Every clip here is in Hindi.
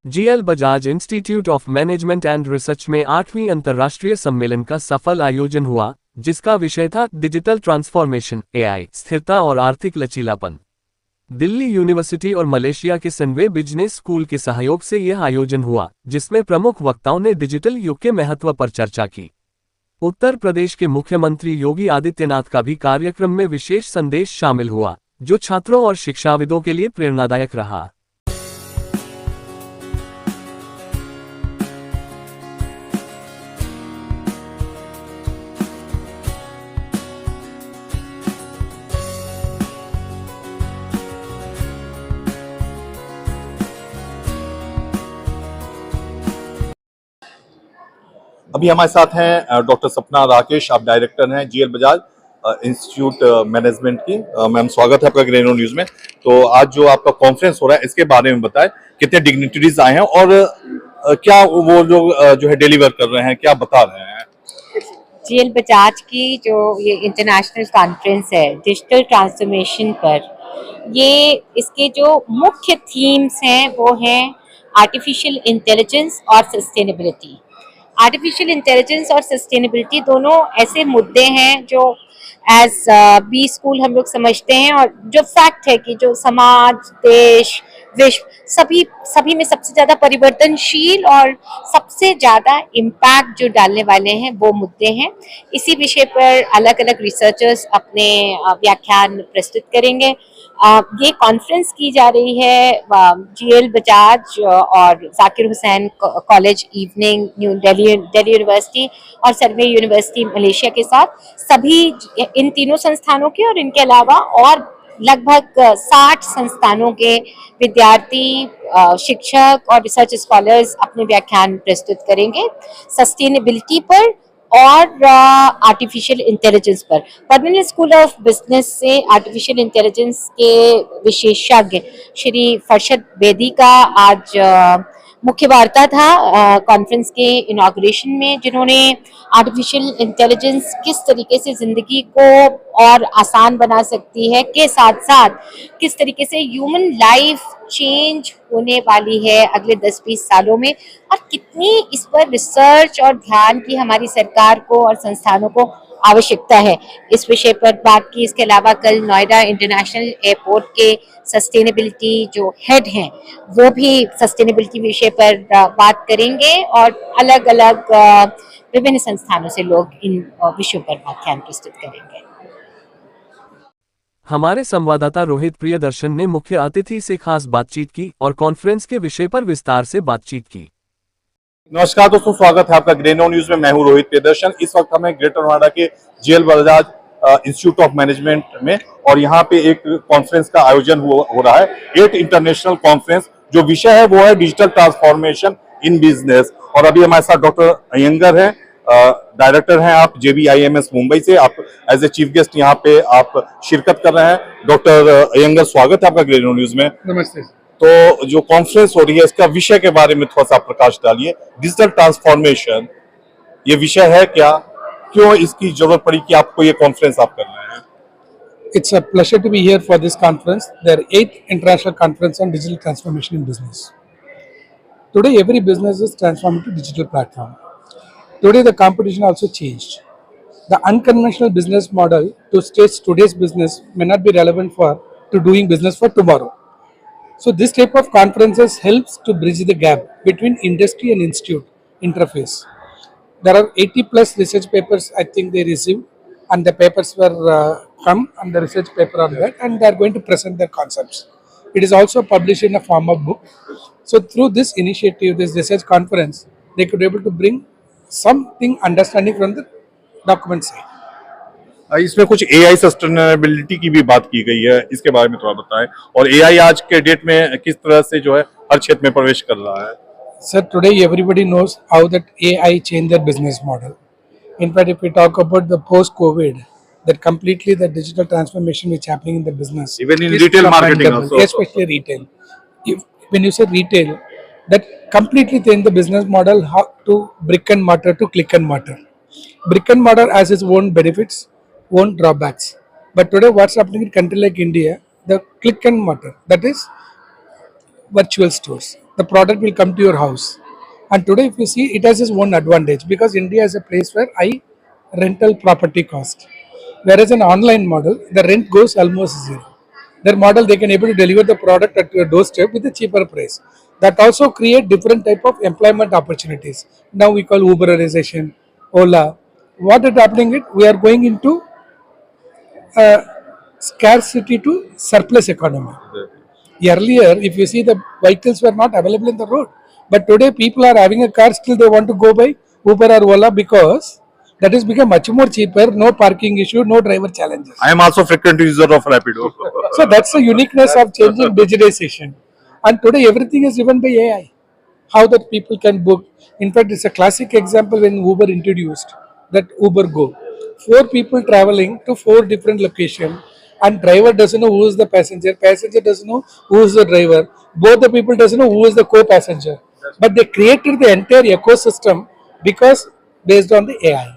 GL Bajaj institute of management and research में 8वीं अंतर्राष्ट्रीय सम्मेलन का सफल आयोजन हुआ, जिसका विषय था डिजिटल ट्रांसफॉर्मेशन, एआई, स्थिरता और आर्थिक लचीलापन। दिल्ली यूनिवर्सिटी और मलेशिया के सनवे बिजनेस स्कूल के सहयोग से यह आयोजन हुआ, जिसमें प्रमुख वक्ताओं ने डिजिटल युग के महत्व पर चर्चा की। उत्तर प्रदेश के मुख्यमंत्री योगी आदित्यनाथ का भी कार्यक्रम में विशेष संदेश शामिल हुआ, जो छात्रों और शिक्षाविदों के लिए प्रेरणादायक रहा। अभी हमारे साथ हैं डॉक्टर सपना राकेश, आप डायरेक्टर हैं जीएल बजाज इंस्टीट्यूट मैनेजमेंट की। मैम, स्वागत है आपका ग्रेनो न्यूज में। तो आज जो आपका कॉन्फ्रेंस हो रहा है, इसके बारे में बताएं, कितने डिग्निटरीज आए हैं और क्या वो लोग जो है डिलीवर कर रहे हैं, क्या बता रहे हैं? जीएल बजाज की जो ये इंटरनेशनल कॉन्फ्रेंस है डिजिटल ट्रांसफॉर्मेशन पर, ये इसके जो मुख्य थीम्स हैं वो हैं आर्टिफिशियल इंटेलिजेंस और सस्टेनेबिलिटी। आर्टिफिशियल इंटेलिजेंस और सस्टेनेबिलिटी दोनों ऐसे मुद्दे हैं जो एज बी स्कूल हम लोग समझते हैं, और जो फैक्ट है कि जो समाज, देश, विश्व सभी में सबसे ज्यादा परिवर्तनशील और सबसे ज्यादा इम्पैक्ट जो डालने वाले हैं वो मुद्दे हैं। इसी विषय पर अलग अलग रिसर्चर्स अपने व्याख्यान प्रस्तुत करेंगे। ये कॉन्फ्रेंस की जा रही है जीएल बजाज और Zakir Hussain college evening, new Delhi university और सर्वे यूनिवर्सिटी मलेशिया के साथ, सभी इन तीनों संस्थानों के और इनके अलावा और लगभग 60 संस्थानों के विद्यार्थी, शिक्षक और रिसर्च स्कॉलर्स अपने व्याख्यान प्रस्तुत करेंगे सस्टेनेबिलिटी पर और आर्टिफिशियल इंटेलिजेंस पर। पद्मिनी स्कूल ऑफ बिजनेस से आर्टिफिशियल इंटेलिजेंस के विशेषज्ञ श्री फरशद बेदी का आज मुख्य वार्ता था कॉन्फ्रेंस के इनॉग्रेशन में, जिन्होंने आर्टिफिशियल इंटेलिजेंस किस तरीके से जिंदगी को और आसान बना सकती है के साथ साथ किस तरीके से ह्यूमन लाइफ चेंज होने वाली है अगले 10-20 सालों में, और कितनी इस पर रिसर्च और ध्यान की हमारी सरकार को और संस्थानों को आवश्यकता है, इस विषय पर बात की। इसके अलावा कल नोएडा इंटरनेशनल एयरपोर्ट के सस्टेनेबिलिटी जो हेड हैं वो भी सस्टेनेबिलिटी विषय पर बात करेंगे, और अलग अलग विभिन्न संस्थानों से लोग इन विषयों पर व्याख्यान प्रस्तुत करेंगे। हमारे संवाददाता रोहित प्रियदर्शन ने मुख्य अतिथि से खास बातचीत की और कॉन्फ्रेंस के विषय पर विस्तार से बातचीत की। नमस्कार दोस्तों, स्वागत है आपका ग्रेनो न्यूज में। मैं हूं रोहित प्रियदर्शन। इस वक्त हमें ग्रेटर नोएडा के GL Bajaj institute of management में, और यहाँ पे एक कॉन्फ्रेंस का आयोजन हो रहा है, 8 इंटरनेशनल कॉन्फ्रेंस। जो विषय है वो है डिजिटल ट्रांसफॉर्मेशन इन बिजनेस। और अभी हमारे साथ डॉक्टर अयंगर हैं, डायरेक्टर हैं आप JBIMS मुंबई से। आप एज ए चीफ गेस्ट यहाँ पे आप शिरकत कर रहे हैं। डॉक्टर अयंगर, स्वागत है आपका ग्रेनो न्यूज में। नमस्ते। तो जो कॉन्फ्रेंस हो रही है, इसका विषय के बारे में थोड़ा सा प्रकाश डालिए। डिजिटल ट्रांसफॉर्मेशन ये विषय है क्या, क्यों इसकी जरूरत पड़ी कि आपको ये कॉन्फ्रेंस आप कर रहे हैं? It's a pleasure to be here for this conference. There are 8 international conferences on digital transformation in business. Today, every business is transformed to digital platform. Today, the competition also changed. The unconventional business model to today's business may not be relevant to doing business for tomorrow. So this type of conferences helps to bridge the gap between industry and institute interface. There are 80 plus research papers I think they received, and the papers were come and the research paper on that, and they are going to present their concepts. It is also published in a form of book. So through this initiative, this research conference, they could be able to bring something understanding from the document side. इसमें कुछ AI सस्टेनेबिलिटी की भी बात की गई है, इसके बारे में थोड़ा बताएं। और AI आज के डेट में किस तरह से जो है हर क्षेत्र में प्रवेश कर रहा है? Sir, today everybody knows how that AI changed their business model. In fact, if we talk about the post-COVID, that completely the digital transformation which is happening in the business. Even in retail marketing also. Especially retail. When you say retail, that completely changed the business model to brick and mortar to click and mortar. Brick and mortar has its own benefits, own drawbacks. But today what's happening in a country like India, the click and mortar, that is virtual stores. The product will come to your house. And today, if you see, it has its own advantage because India is a place where high rental property cost. Whereas an online model, the rent goes almost zero. Their model, they can able to deliver the product at your doorstep with a cheaper price. That also create different type of employment opportunities. Now we call Uberization, Ola. What is happening? We are going into scarcity to surplus economy. Earlier, if you see, the vehicles were not available in the road, but today people are having a car, still they want to go by Uber or Ola because that has become much more cheaper, no parking issue, no driver challenges. I am also frequent user of Rapido. So that's the uniqueness of changing digitization. And today everything is driven by AI. How that people can book. In fact, it's a classic example when Uber introduced that Uber Go. 4 people traveling to 4 different locations, and driver doesn't know who is the passenger, passenger doesn't know who is the driver, both the people doesn't know who is the co-passenger. But they created the entire ecosystem because based on the AI.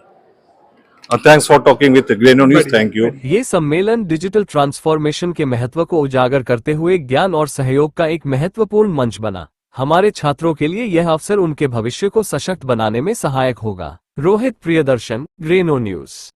Thanks for talking with Greno News. Thank you. ये सम्मेलन डिजिटल ट्रांसफॉर्मेशन के महत्व को उजागर करते हुए ज्ञान और सहयोग का एक महत्वपूर्ण मंच बना। हमारे छात्रों के लिए यह अवसर उनके भविष्य को सशक्त बनाने में सहायक होगा। रोहित प्रियदर्शन, ग्रेनो न्यूज।